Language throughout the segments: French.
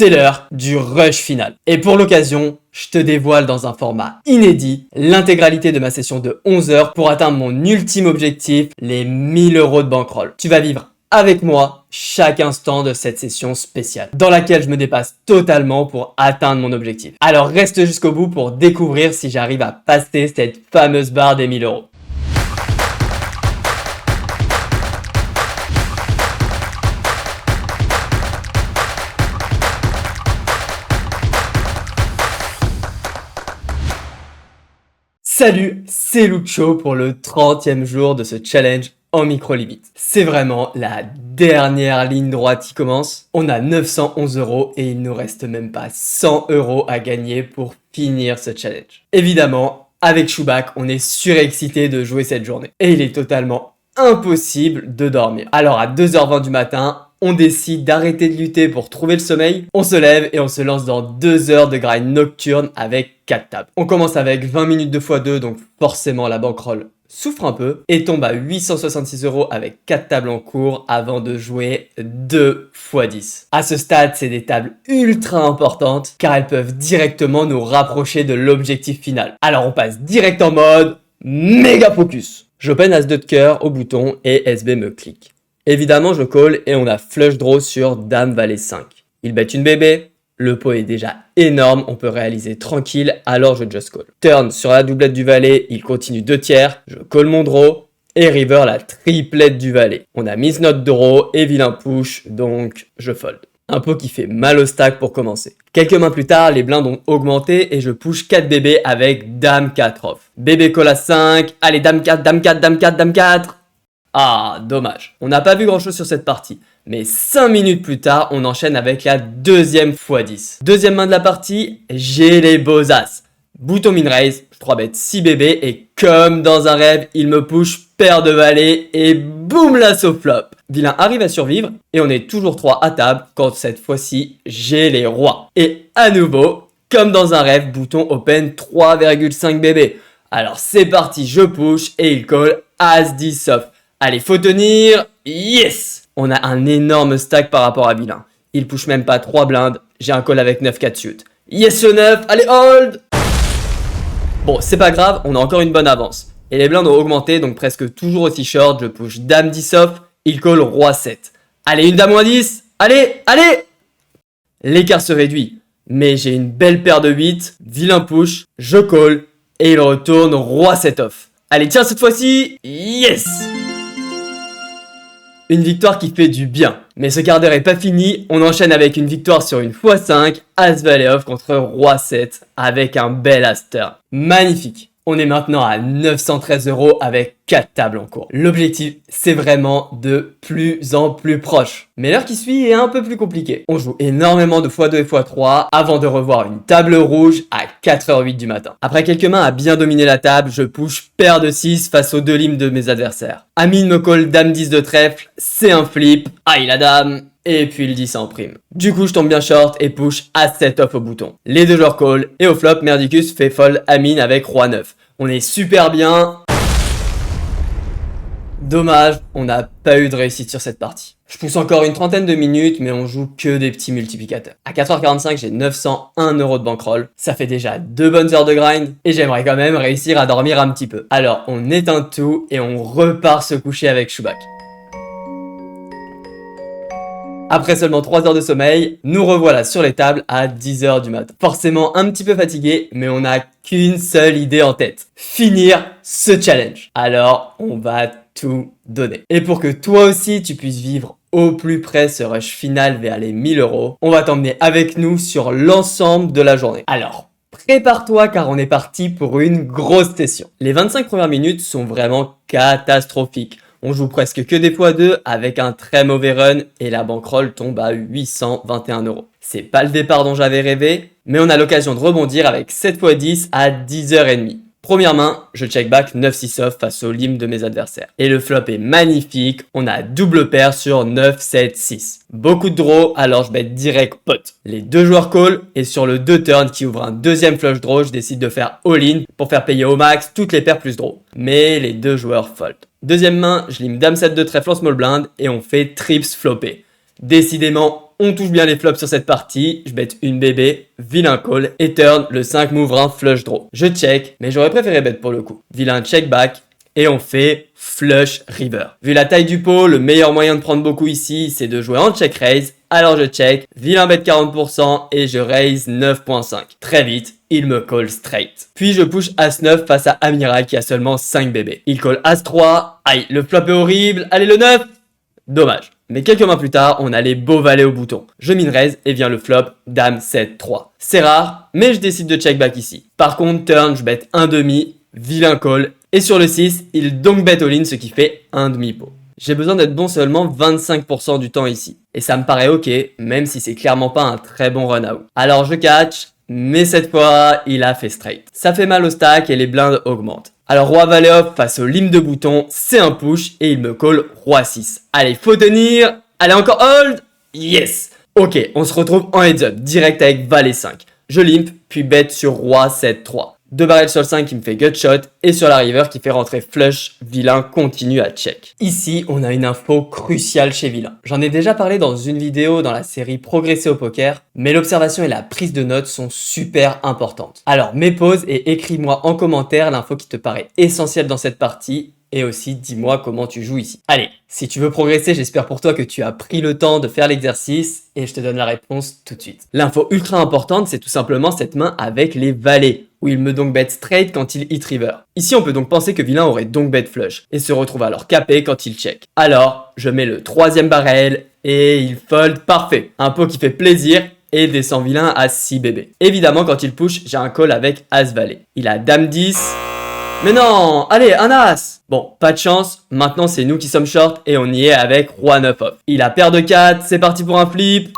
c'est l'heure du rush final. Et pour l'occasion, je te dévoile dans un format inédit l'intégralité de ma session de 11 heures pour atteindre mon ultime objectif, les 1000 € de bankroll. Tu vas vivre avec moi chaque instant de cette session spéciale, dans laquelle je me dépasse totalement pour atteindre mon objectif. Alors reste jusqu'au bout pour découvrir si j'arrive à passer cette fameuse barre des 1000 €. Salut, c'est Lucho pour le 30e jour de ce challenge en micro-limite. C'est vraiment la dernière ligne droite qui commence. On a 911 € et il nous reste même pas 100 € à gagner pour finir ce challenge. Évidemment, avec Chewbacca, on est surexcité de jouer cette journée. Et il est totalement impossible de dormir. Alors à 2h20 du matin, on décide d'arrêter de lutter pour trouver le sommeil, on se lève et on se lance dans 2 heures de grind nocturne avec 4 tables. On commence avec 20 minutes de x2, donc forcément la bankroll souffre un peu, et tombe à 866 € avec 4 tables en cours avant de jouer 2 x 10. À ce stade, c'est des tables ultra importantes car elles peuvent directement nous rapprocher de l'objectif final. Alors on passe direct en mode méga focus. J'open As-2 de cœur au bouton et SB me clique. Évidemment, je call et on a flush draw sur Dame Valet 5. Il bet une bébé, le pot est déjà énorme, on peut réaliser tranquille, alors je just call. Turn sur la doublette du valet, il continue 2 tiers, je call mon draw et river la triplette du valet. On a miss note draw et vilain push, donc je fold. Un pot qui fait mal au stack pour commencer. Quelques mains plus tard, les blindes ont augmenté et je push 4 bébés avec Dame 4 off. Bébé call à 5, allez Dame 4, Dame 4, Dame 4, Dame 4. Ah, dommage. On n'a pas vu grand chose sur cette partie. Mais 5 minutes plus tard, on enchaîne avec la deuxième x10. Deuxième main de la partie, j'ai les beaux as. Bouton min raise, je 3-bet 6 bébés et comme dans un rêve, il me push paire de valets et boum l'assaut flop. Vilain arrive à survivre et on est toujours 3 à table quand cette fois-ci, j'ai les rois. Et à nouveau, comme dans un rêve, bouton open 3,5 bébés. Alors c'est parti, je push et il call As-10 soft. Allez, faut tenir, yes! On a un énorme stack par rapport à Vilain. Il push même pas 3 blindes, j'ai un call avec 9-4 suit. Yes le 9, allez hold! Bon, c'est pas grave, on a encore une bonne avance. Et les blindes ont augmenté, donc presque toujours aussi short, je push Dame 10 off, il call Roi 7. Allez, une Dame moins 10, allez, allez! L'écart se réduit, mais j'ai une belle paire de 8, Vilain push, je call, et il retourne Roi 7 off. Allez, tiens cette fois-ci, yes! Une victoire qui fait du bien. Mais ce quart d'heure est pas fini, on enchaîne avec une victoire sur une x5, As Valet off contre Roi 7 avec un bel As turn. Magnifique. On est maintenant à 913 € avec 4 tables en cours. L'objectif, c'est vraiment de plus en plus proche. Mais l'heure qui suit est un peu plus compliquée. On joue énormément de x2 et x3 avant de revoir une table rouge à 4h08 du matin. Après quelques mains à bien dominer la table, je push paire de 6 face aux 2 limes de mes adversaires. Amine me call Dame 10 de trèfle, c'est un flip, aïe la dame, et puis le 10 en prime. Du coup, je tombe bien short et push As-7 off au bouton. Les deux joueurs call et au flop, Merdicus fait fold Amine avec Roi 9. On est super bien. Dommage, on n'a pas eu de réussite sur cette partie. Je pousse encore une trentaine de minutes, mais on joue que des petits multiplicateurs. À 4h45, j'ai 901 € de bankroll. Ça fait déjà 2 bonnes heures de grind, et j'aimerais quand même réussir à dormir un petit peu. Alors, on éteint tout, et on repart se coucher avec Chewbacca. Après seulement 3 heures de sommeil, nous revoilà sur les tables à 10h du matin. Forcément un petit peu fatigué, mais on n'a qu'une seule idée en tête. Finir ce challenge. Alors, on va tout donner. Et pour que toi aussi tu puisses vivre au plus près ce rush final vers les 1000 €, on va t'emmener avec nous sur l'ensemble de la journée. Alors, prépare-toi car on est parti pour une grosse session. Les 25 premières minutes sont vraiment catastrophiques. On joue presque que des x2 avec un très mauvais run et la bankroll tombe à 821 €. C'est pas le départ dont j'avais rêvé, mais on a l'occasion de rebondir avec 7 x 10 à 10h30. Première main, je check back 9-6 off face aux limes de mes adversaires. Et le flop est magnifique, on a double paire sur 9-7-6. Beaucoup de draw, alors je bet direct pot. Les deux joueurs call, et sur le 2 turn qui ouvre un deuxième flush draw, je décide de faire all-in pour faire payer au max toutes les paires plus draw. Mais les deux joueurs fold. Deuxième main, je lime Dame 7 de trèfle en small blind et on fait trips flopper. Décidément, On touche bien les flops sur cette partie, je bête une bébé, vilain call, et turn, le 5 m'ouvre un flush draw. Je check, mais j'aurais préféré bet pour le coup. Vilain check back, et on fait flush river. Vu la taille du pot, le meilleur moyen de prendre beaucoup ici, c'est de jouer en check raise. Alors je check, vilain bet 40% et je raise 9.5. Très vite, il me call straight. Puis je push As-9 face à Amiral qui a seulement 5 bébés. Il call As-3, aïe, le flop est horrible, allez le 9. Dommage. Mais quelques mains plus tard, on a les beaux valets au bouton. Je min raise et vient le flop Dame 7-3. C'est rare, mais je décide de check back ici. Par contre, turn, je bet un demi, vilain call. Et sur le 6, il donc bet all-in, ce qui fait un demi-pot. J'ai besoin d'être bon seulement 25% du temps ici. Et ça me paraît ok, même si c'est clairement pas un très bon run-out. Alors je catch, mais cette fois, il a fait straight. Ça fait mal au stack et les blindes augmentent. Alors roi valet off face au limbe de bouton, c'est un push et il me call roi 6. Allez, faut tenir. Allez, encore hold. Yes. Ok, on se retrouve en heads up, direct avec valet 5. Je limp, puis bet sur roi 7-3. 2 barrels sur le 5 qui me fait gut shot et sur la river qui fait rentrer flush, vilain continue à check. Ici, on a une info cruciale chez vilain. J'en ai déjà parlé dans une vidéo dans la série Progresser au poker, mais l'observation et la prise de notes sont super importantes. Alors, mets pause et écris-moi en commentaire l'info qui te paraît essentielle dans cette partie. Et aussi, dis-moi comment tu joues ici. Allez, si tu veux progresser, j'espère pour toi que tu as pris le temps de faire l'exercice et je te donne la réponse tout de suite. L'info ultra importante, c'est tout simplement cette main avec les valets, où il me donc bet straight quand il hit river. Ici, on peut donc penser que vilain aurait donc bet flush et se retrouve alors capé quand il check. Alors, je mets le troisième barrel et il fold parfait. Un pot qui fait plaisir et descend vilain à 6 bébés. Évidemment, quand il push, j'ai un call avec as valet. Il a dame 10. Mais non, allez, un as. Bon, pas de chance, maintenant c'est nous qui sommes short et on y est avec roi 9 off. Il a paire de 4, c'est parti pour un flip.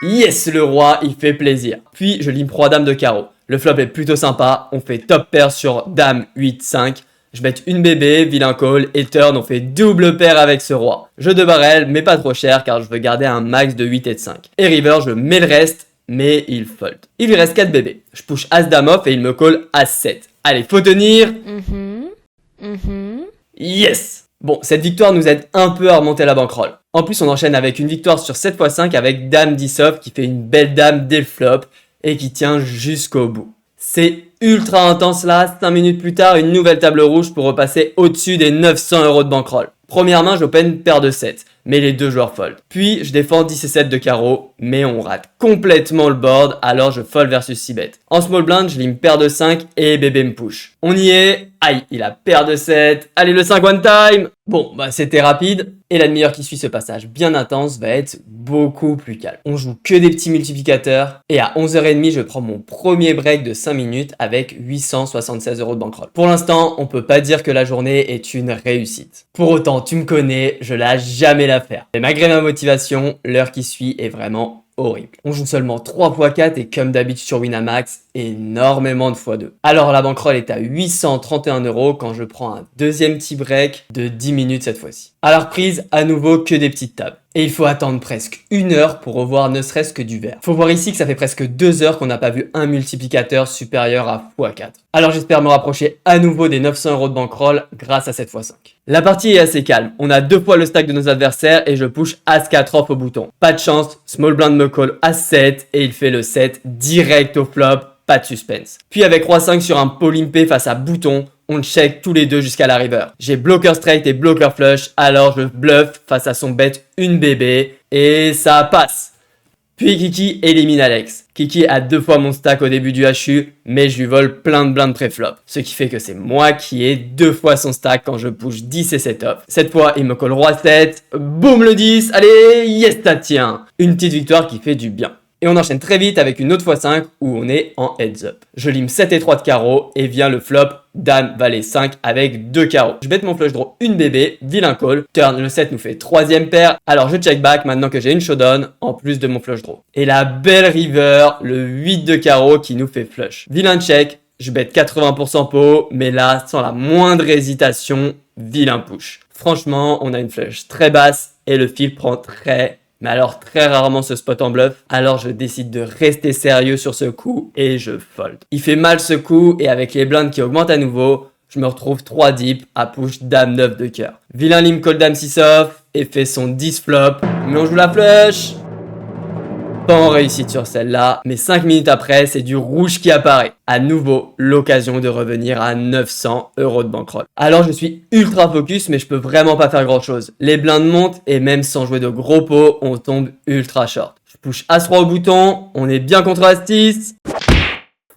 Yes, le roi, il fait plaisir. Puis je limp roi dame de carreau. Le flop est plutôt sympa, on fait top pair sur dame 8-5. Je bête une bébé, vilain call, et turn, on fait double paire avec ce roi. Jeu de barrel, mais pas trop cher car je veux garder un max de 8 et de 5. Et river, je mets le reste, mais il fold. Il lui reste 4 bébés. Je push as dame off et il me call as 7. Allez, faut tenir. Yes. Bon, cette victoire nous aide un peu à remonter la bankroll. En plus, on enchaîne avec une victoire sur 7x5 avec dame 10 off qui fait une belle dame dès le flop et qui tient jusqu'au bout. C'est ultra intense là, 5 minutes plus tard, une nouvelle table rouge pour repasser au-dessus des 900 € de bankroll. Première main, j'open paire de 7, mais les deux joueurs fold. Puis, je défends 10 et 7 de carreau, mais on rate complètement le board, alors je fold versus 6 bet. En small blind, je limp paire de 5 et bébé me push. On y est, aïe, il a paire de 7, allez le 5 one time. Bon, bah c'était rapide, et la demi-heure qui suit ce passage bien intense va être beaucoup plus calme. On joue que des petits multiplicateurs, et à 11h30, je prends mon premier break de 5 minutes avec 876 € de bankroll. Pour l'instant, on peut pas dire que la journée est une réussite. Pour autant, tu me connais, je lâche jamais l'affaire. Mais malgré ma motivation, l'heure qui suit est vraiment horrible. On joue seulement 3 x 4 et comme d'habitude sur Winamax, énormément de x2. Alors la bankroll est à 831 € quand je prends un deuxième petit break de 10 minutes cette fois-ci. À la reprise, à nouveau que des petites tables. Et il faut attendre presque 1 heure pour revoir ne serait-ce que du vert. Faut voir ici que ça fait presque 2 heures qu'on n'a pas vu un multiplicateur supérieur à x4. Alors j'espère me rapprocher à nouveau des 900 € de bankroll grâce à cette x5. La partie est assez calme. On a 2 fois le stack de nos adversaires et je push As-4 off au bouton. Pas de chance, small blind me call As-7 et il fait le 7 direct au flop. Pas de suspense. Puis avec roi 5 sur un pot limpé face à bouton, on check tous les deux jusqu'à la river. J'ai blocker straight et blocker flush, alors je bluff face à son bet une bébé et ça passe. Puis Kiki élimine Alex. Kiki a 2 fois mon stack au début du HU, mais je lui vole plein de blindes pré-flop. Ce qui fait que c'est moi qui ai 2 fois son stack quand je push 10 et 7 off. Cette fois, il me colle roi 7, boum le 10, allez, yes, ça tient. Une petite victoire qui fait du bien. Et on enchaîne très vite avec une autre x5 où on est en heads up. Je lime 7 et 3 de carreau et vient le flop dame valet 5 avec 2 carreaux. Je bête mon flush draw une bébé, vilain call, turn le 7 nous fait 3ème paire, alors je check back maintenant que j'ai une showdown en plus de mon flush draw. Et la belle river, le 8 de carreau qui nous fait flush. Vilain check, je bête 80% pot, mais là sans la moindre hésitation, vilain push. Franchement, on a une flush très basse et le fil prend mais alors très rarement ce spot en bluff, alors je décide de rester sérieux sur ce coup et je fold. Il fait mal ce coup et avec les blindes qui augmentent à nouveau, je me retrouve 3 deep à push dame 9 de cœur. Vilain lim call dame 6 off et fait son 10 flop, mais on joue la flush. pas en réussite sur celle-là, mais 5 minutes après, c'est du rouge qui apparaît. À nouveau, l'occasion de revenir à 900 € de bankroll. Alors je suis ultra focus, mais je peux vraiment pas faire grand chose. Les blindes montent et même sans jouer de gros pots, on tombe ultra short. Je push As-3 au bouton, on est bien contre As-10.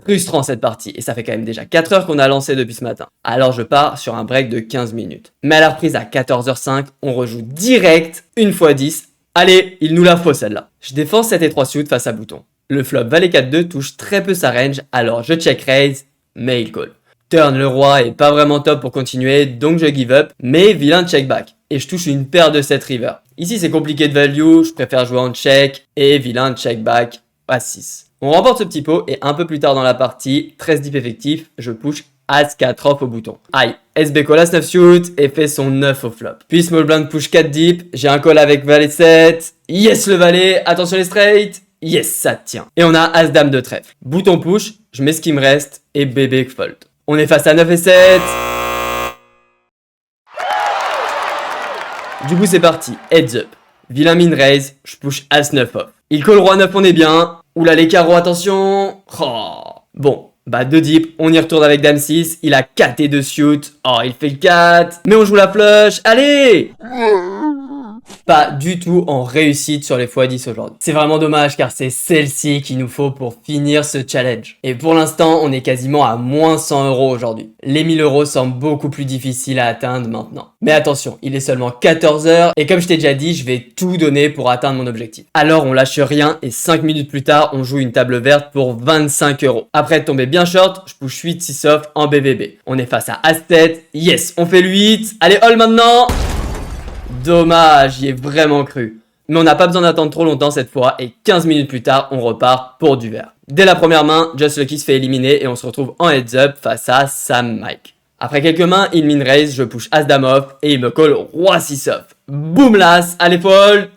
Frustrant cette partie, et ça fait quand même déjà 4 heures qu'on a lancé depuis ce matin. Alors je pars sur un break de 15 minutes. Mais à la reprise à 14h05, on rejoue direct une x 10. Allez, il nous la faut celle-là. Je défends 7 et 3 suit face à bouton. Le flop valet 4-2 touche très peu sa range, alors je check raise, mais il call. Turn le roi est pas vraiment top pour continuer, donc je give up, mais vilain check back. Et je touche une paire de 7 river. Ici c'est compliqué de value, je préfère jouer en check, et vilain check back à 6. On remporte ce petit pot, et un peu plus tard dans la partie, 13 deep effectif, je push As-4 off au bouton. Aïe, SB call As-9 suit et fait son 9 au flop. Puis small blind push 4 deep, j'ai un call avec valet 7, yes le valet, attention les straight, yes ça tient. Et on a As-Dame de trèfle. Bouton push, je mets ce qui me reste et bébé fold. On est face à 9 et 7. Du coup c'est parti, heads up. Vilain min raise, je push As-9 off. Il call roi 9, on est bien. Oula les carreaux, attention. Oh. Bon, bah 2 deep, on y retourne avec Dame 6. Il a 4 et 2 suit. Oh, il fait le 4. Mais on joue la flush. Allez. Pas du tout en réussite sur les x10 aujourd'hui. C'est vraiment dommage car c'est celle-ci qu'il nous faut pour finir ce challenge. Et pour l'instant, on est quasiment à moins 100 € aujourd'hui. Les 1000 € semblent beaucoup plus difficiles à atteindre maintenant. Mais attention, il est seulement 14 h et comme je t'ai déjà dit, je vais tout donner pour atteindre mon objectif. Alors on lâche rien et 5 minutes plus tard, on joue une table verte pour 25 €. Après être tombé bien short, je push 8-6 off en BBB. On est face à As-7. Yes, on fait le 8. Allez, all maintenant. Dommage, j'y ai vraiment cru. Mais on n'a pas besoin d'attendre trop longtemps cette fois et 15 minutes plus tard, on repart pour du vert. Dès la première main, Just Lucky se fait éliminer et on se retrouve en heads up face à Sam Mike. Après quelques mains, il min raise, je push As-Dame off et il me call roi 6 off. Boom las, allez fold.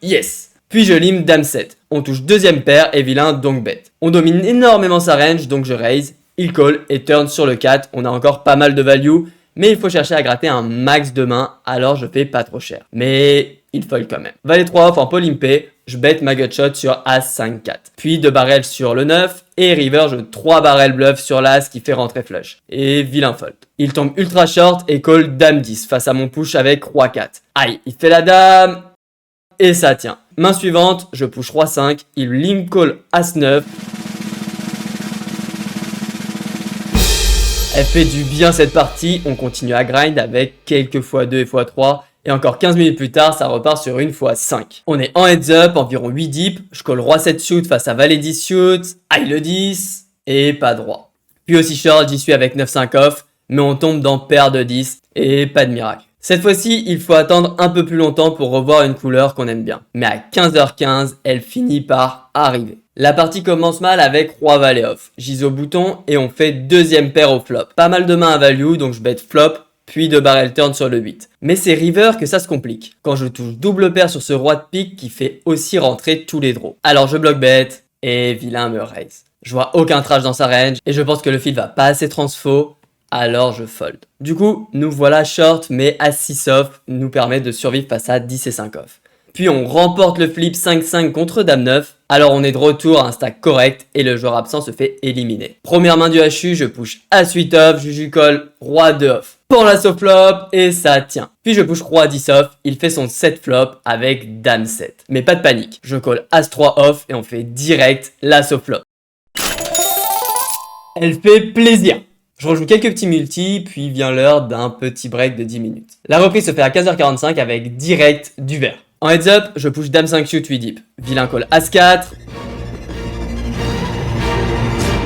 Yes. Puis je lim Dame 7. On touche deuxième paire et vilain donc bet. On domine énormément sa range donc je raise, il call et turn sur le 4. On a encore pas mal de value. Mais il faut chercher à gratter un max de mains, alors je fais pas trop cher. Mais il fold quand même. Valet 3 off en polimpé, je bet ma gutshot sur As-5-4. Puis 2 barrels sur le 9, et river je 3 barrels bluff sur l'As qui fait rentrer flush. Et vilain fold. Il tombe ultra short et call Dame 10 face à mon push avec Roi 4. Aïe, il fait la Dame, et ça tient. Main suivante, je push Roi 5, il limp call As-9. Elle fait du bien cette partie, on continue à grind avec quelques x2 et x3 et encore 15 minutes plus tard ça repart sur une x5. On est en heads up, environ 8 deep, je call roi 7 suit face à valet 10 suit, aïe le 10 et pas droit. Puis aussi short, j'y suis avec 9-5 off, mais on tombe dans paire de 10 et pas de miracle. Cette fois-ci, il faut attendre un peu plus longtemps pour revoir une couleur qu'on aime bien. Mais à 15h15, elle finit par arriver. La partie commence mal avec roi valet off. J'ise au bouton et on fait deuxième paire au flop. Pas mal de mains à value, donc je bet flop, puis 2 barrel turn sur le 8. Mais c'est river que ça se complique. Quand je touche double paire sur ce roi de pique qui fait aussi rentrer tous les draws. Alors je bloque bet et vilain me raise. Je vois aucun trash dans sa range et je pense que le fil va pas assez transfo. Alors je fold. Du coup, nous voilà short, mais As-6 off nous permet de survivre face à 10 et 5 off. Puis on remporte le flip 5-5 contre Dame 9, alors on est de retour à un stack correct et le joueur absent se fait éliminer. Première main du HU, je push As-8 off, Juju call, Roi 2 off. Pour l'assaut flop, et ça tient. Puis je push Roi 10 off, il fait son 7 flop avec Dame 7. Mais pas de panique, je call As-3 off et on fait direct l'assaut flop. Elle fait plaisir. Je rejoue quelques petits multis, puis vient l'heure d'un petit break de 10 minutes. La reprise se fait à 15h45 avec direct du vert. En heads up, je push Dame 5 shoot 8 deep. Vilain call As-4.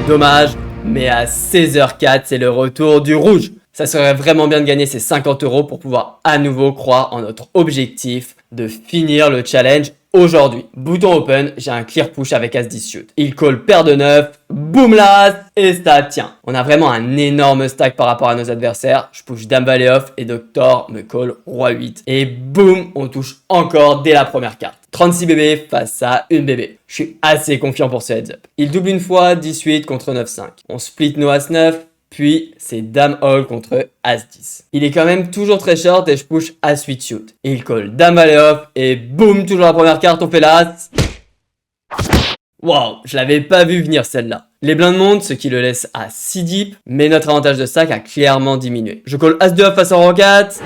Dommage, mais à 16h04, c'est le retour du rouge. Ça serait vraiment bien de gagner ces 50 € pour pouvoir à nouveau croire en notre objectif de finir le challenge aujourd'hui. Bouton open, j'ai un clear push avec As-10 shoot. Il call paire de 9, boom last, et ça tient. On a vraiment un énorme stack par rapport à nos adversaires. Je push Dame Valet off et Doctor me call Roi 8. Et boum, on touche encore dès la première carte. 36 bébés face à une bébé. Je suis assez confiant pour ce heads up. Il double une fois, 18 contre 9-5. On split nos As-9. Puis, c'est Dame All contre As-10. Il est quand même toujours très short et je push As-8 shoot. Et il call Dame Valet off et boum, toujours la première carte, on fait l'As. Waouh, je l'avais pas vu venir celle-là. Les blindes montent, ce qui le laisse à 6 deep, mais notre avantage de stack a clairement diminué. Je call As de off face en rang 4.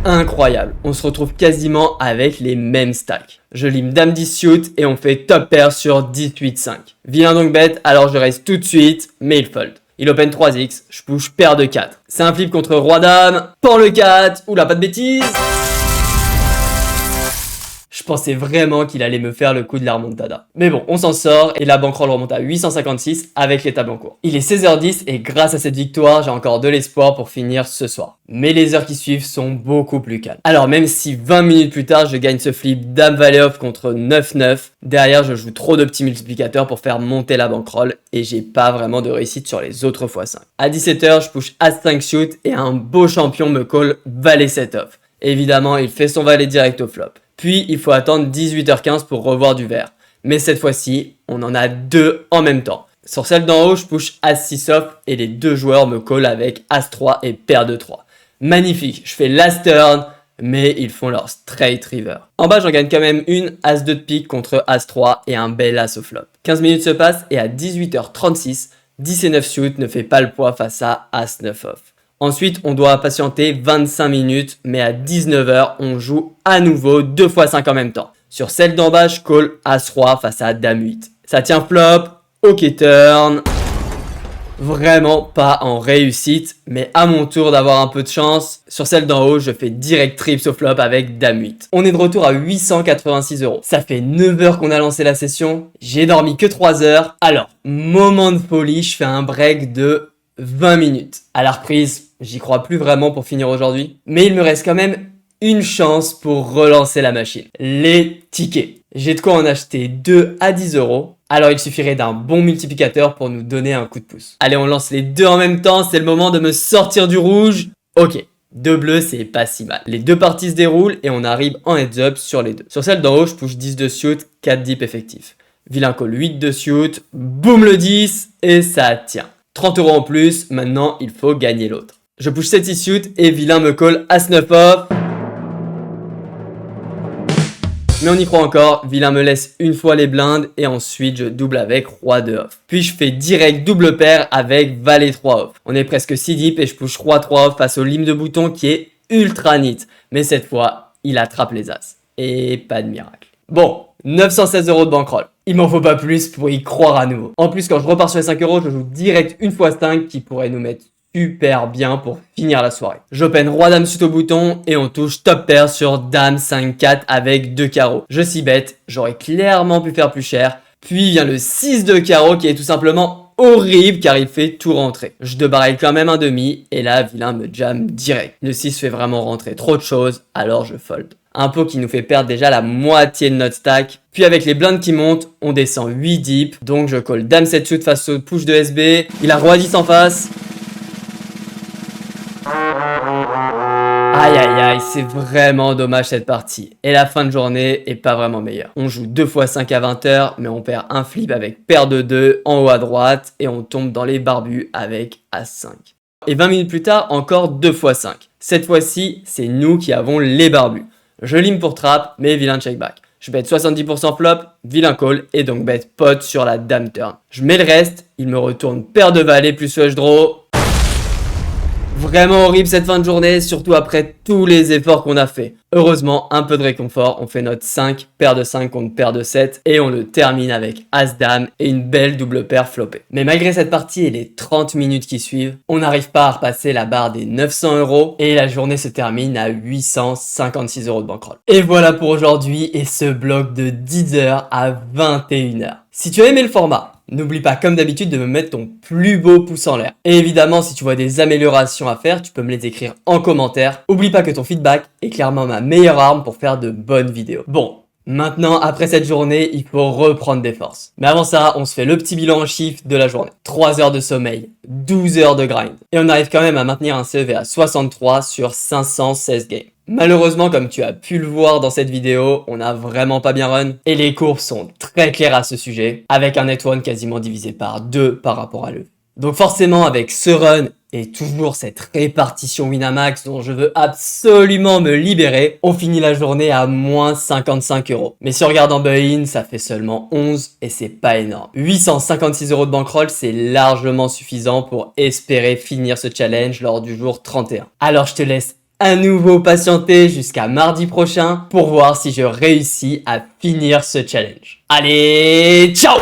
Incroyable, on se retrouve quasiment avec les mêmes stacks. Je lime Dame 10 suit et on fait top pair sur 18-5. Vilain donc bête, alors je raise tout de suite, mais il fold. Il open 3x, je push paire de 4. C'est un flip contre Roi Dame, pan le 4, oula pas de bêtises. Je pensais vraiment qu'il allait me faire le coup de la remontada. Mais bon, on s'en sort et la bankroll remonte à 856 avec les tables en cours. Il est 16h10 et grâce à cette victoire, j'ai encore de l'espoir pour finir ce soir. Mais les heures qui suivent sont beaucoup plus calmes. Alors même si 20 minutes plus tard, je gagne ce flip Dame Valet off contre 9-9, derrière je joue trop de petits multiplicateurs pour faire monter la bankroll et j'ai pas vraiment de réussite sur les autres x5. À 17h, je push As-5 shoot et un beau champion me call Valet 7 off. Évidemment, il fait son valet direct au flop. Puis, il faut attendre 18h15 pour revoir du vert. Mais cette fois-ci, on en a deux en même temps. Sur celle d'en haut, je push As-6 off et les deux joueurs me call avec As-3 et paire de 3. Magnifique, je fais last turn, mais ils font leur straight river. En bas, j'en gagne quand même une As-2 de pique contre As-3 et un bel As au flop. 15 minutes se passent et à 18h36, 10 et 9 suit ne fait pas le poids face à As-9 off. Ensuite, on doit patienter 25 minutes, mais à 19h, on joue à nouveau 2 x 5 en même temps. Sur celle d'en bas, je call As-Roi face à Dame 8. Ça tient flop, ok turn. Vraiment pas en réussite, mais à mon tour d'avoir un peu de chance. Sur celle d'en haut, je fais direct trips au flop avec Dame 8. On est de retour à 886 €. Ça fait 9 heures qu'on a lancé la session, j'ai dormi que 3 heures. Alors, moment de folie, je fais un break de 20 minutes. À la reprise, j'y crois plus vraiment pour finir aujourd'hui. Mais il me reste quand même une chance pour relancer la machine. Les tickets. J'ai de quoi en acheter 2 à 10 €. Alors il suffirait d'un bon multiplicateur pour nous donner un coup de pouce. Allez, on lance les deux en même temps. C'est le moment de me sortir du rouge. Ok. 2 bleus, c'est pas si mal. Les deux parties se déroulent et on arrive en heads up sur les deux. Sur celle d'en haut, je push 10 de suit, 4 deep effectifs. Vilain call 8 de suit, boum le 10 et ça tient. 30 € en plus, maintenant il faut gagner l'autre. Je push 7 suit et vilain me call As-9 off. Mais on y croit encore, vilain me laisse une fois les blindes et ensuite je double avec Roi 2 off. Puis je fais direct double paire avec Valet 3 off. On est presque 6 deep et je push Roi 3 off face au lime de bouton qui est ultra neat. Mais cette fois, il attrape les As. Et pas de miracle. Bon, 916 € de bankroll. Il m'en faut pas plus pour y croire à nouveau. En plus, quand je repars sur les 5 €, je joue direct une x 5 qui pourrait nous mettre super bien pour finir la soirée. J'open Roi Dame suite au bouton et on touche top pair sur Dame 5-4 avec 2 carreaux. Je s'y bête, j'aurais clairement pu faire plus cher. Puis vient le 6 de carreau qui est tout simplement horrible car il fait tout rentrer. Je débarraille quand même un demi et là, vilain me jam direct. Le 6 fait vraiment rentrer trop de choses, alors je fold. Un pot qui nous fait perdre déjà la moitié de notre stack. Puis avec les blindes qui montent, on descend 8 deep. Donc je call Dame 7 suit face au push de SB. Il a Roi 10 en face. Aïe aïe aïe, c'est vraiment dommage cette partie. Et la fin de journée est pas vraiment meilleure. On joue 2 x 5 à 20h, mais on perd un flip avec paire de 2 en haut à droite. Et on tombe dans les barbus avec As-5. Et 20 minutes plus tard, encore 2 x 5. Cette fois-ci, c'est nous qui avons les barbus. Je lime pour trap, mais vilain check back. Je bet 70% flop, vilain call, et donc bet pot sur la dame turn. Je mets le reste, il me retourne paire de valets plus flush draw. Vraiment horrible cette fin de journée, surtout après tous les efforts qu'on a fait. Heureusement, un peu de réconfort, on fait notre 5, paire de 5 contre paire de 7, et on le termine avec As-Dame et une belle double paire flopée. Mais malgré cette partie et les 30 minutes qui suivent, on n'arrive pas à repasser la barre des 900 €, et la journée se termine à 856 € de bankroll. Et voilà pour aujourd'hui, et ce bloc de 10h à 21h. Si tu as aimé le format, n'oublie pas comme d'habitude de me mettre ton plus beau pouce en l'air. Et évidemment, si tu vois des améliorations à faire, tu peux me les écrire en commentaire. Oublie pas que ton feedback est clairement ma meilleure arme pour faire de bonnes vidéos. Bon, maintenant, après cette journée, il faut reprendre des forces. Mais avant ça, on se fait le petit bilan en chiffres de la journée. 3 heures de sommeil, 12 heures de grind. Et on arrive quand même à maintenir un CEV à 63 sur 516 games. Malheureusement, comme tu as pu le voir dans cette vidéo, on n'a vraiment pas bien run. Et les courbes sont très claires à ce sujet, avec un net one quasiment divisé par 2 par rapport à l'EV. Donc forcément, avec ce run et toujours cette répartition Winamax dont je veux absolument me libérer, on finit la journée à moins 55 euros. Mais si on regarde en buy-in, ça fait seulement 11 et c'est pas énorme. 856 euros de bankroll, c'est largement suffisant pour espérer finir ce challenge lors du jour 31. Alors je te laisse à nouveau patienter jusqu'à mardi prochain pour voir si je réussis à finir ce challenge. Allez, ciao!